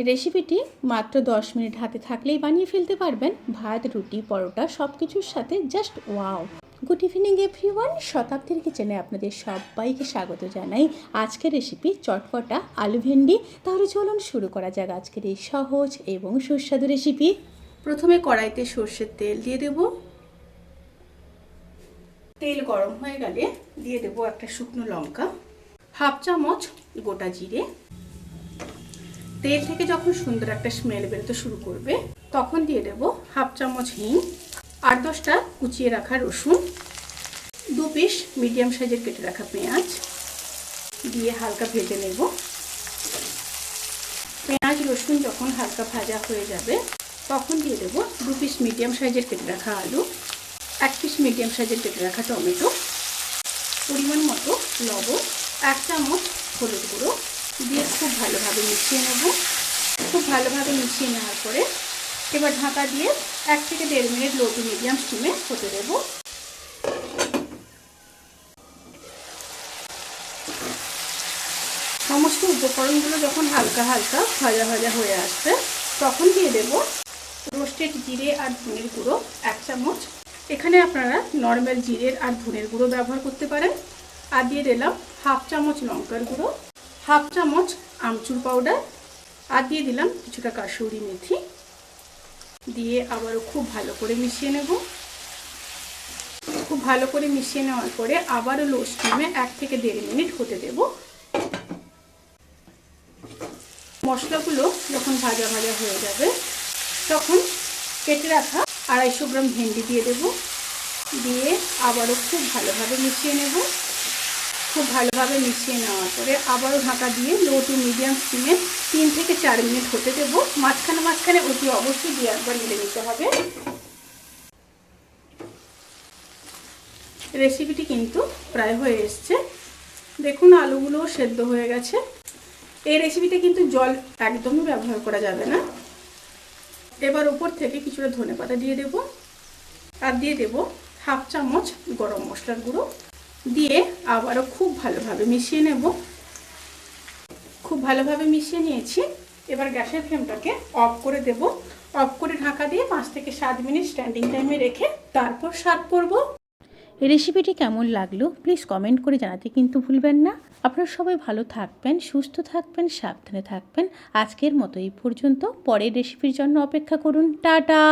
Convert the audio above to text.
রেসিপিটি মাত্র 10 মিনিট হাতে থাকলেই বানিয়ে ফেলতে পারবেন। ভাত, রুটি, পরোটা সব কিছুর সাথে just wow. Good evening everyone, শতাব্দীর কিচেনে আপনাদের সবাইকে স্বাগত জানাই। আজকের রেসিপি চটপটা আলু ভেন্ডি। তাহলে চলুন শুরু করা যাক আজকের এই সহজ এবং সুস্বাদু রেসিপি। প্রথমে কড়াইতে সর্ষের তেল দিয়ে দেব। তেল গরম হয়ে গেলে দিয়ে দেব একটা শুকনো লঙ্কা, হাফ চামচ গোটা জিরে। তেল থেকে যখন সুন্দর একটা স্মেল বেরোতে শুরু করবে তখন দিয়ে দেব হাফ চামচ হিং, 8-10টা কুচিয়ে রাখা রসুন, 2 পিস মিডিয়াম সাইজের কেটে রাখা পেঁয়াজ দিয়ে হালকা ভেজে নেব। পেঁয়াজ রসুন যখন হালকা ভাজা হয়ে যাবে তখন দিয়ে দেব 2 পিস মিডিয়াম সাইজের কেটে রাখা আলু, 1 পিস মিডিয়াম সাইজের কেটে রাখা টমেটো, পরিমাণ মতো লবণ, 1 চামচ হলুদ গুঁড়ো দিয়ে খুব ভালোভাবে মিশিয়ে নেব। খুব ভালোভাবে মিশিয়ে নেওয়ার পরে এবার ঢাকা দিয়ে 1 থেকে 1.5 মিনিট লো টু মিডিয়াম স্টিমে হতে দেব। সমস্ত উপকরণগুলো যখন হালকা হালকা ভাজা ভাজা হয়ে আসবে তখন দিয়ে দেব রোস্টেড জিরে আর ধনের গুঁড়ো 1 চামচ। এখানে আপনারা নর্মাল জিরের আর ধনের গুঁড়ো ব্যবহার করতে পারেন। আর দিয়ে দিলাম হাফ চামচ লঙ্কার গুঁড়ো, হাফ চামচ আমচুর পাউডার, আর দিয়ে দিলাম কিছুটা কাসুরি মেথি দিয়ে আবারও খুব ভালো করে মিশিয়ে নেব। খুব ভালো করে মিশিয়ে নেওয়ার পরে আবারও লো স্টিমে 1 থেকে 1.5 মিনিট হতে দেব। মশলাগুলো যখন ভাজা ভাজা হয়ে যাবে তখন কেটে রাখা 250 গ্রাম ভেন্ডি দিয়ে দেব। দিয়ে আবারও খুব ভালোভাবে মিশিয়ে নেব। খুব ভালোভাবে মিশিয়ে নেওয়ার পরে আবারও ঢাকা দিয়ে লো টু মিডিয়াম স্টিমে 3 থেকে 4 মিনিট হতে দেব। মাঝখানে মাঝখানে অতি অবশ্যই দিয়ে একবার নেড়ে নিতে হবে। রেসিপিটি কিন্তু প্রায় হয়ে এসছে। দেখুন আলুগুলোও সেদ্ধ হয়ে গেছে। এই রেসিপিতে কিন্তু জল একদমই ব্যবহার করা যাবে না। এবার উপর থেকে কিছুটা ধনেপাতা দিয়ে দেব আর দিয়ে দেব হাফ চামচ গরম মশলার গুঁড়ো দিয়ে আবারও খুব ভালোভাবে মিশিয়ে নেব। খুব ভালোভাবে মিশিয়ে নিয়েছি। এবার গ্যাসের ফ্লেমটাকে অফ করে দেব। অফ করে ঢাকা দিয়ে 5 থেকে 7 মিনিট স্ট্যান্ডিং টাইমে রেখে তারপর সার্ভ করব। এই রেসিপিটি কেমন লাগলো প্লিজ কমেন্ট করে জানাতে কিন্তু ভুলবেন না। আপনারা সবাই ভালো থাকবেন, সুস্থ থাকবেন, সাবধানে থাকবেন। আজকের মতো এই পর্যন্ত। পরের রেসিপির জন্য অপেক্ষা করুন। টাটা।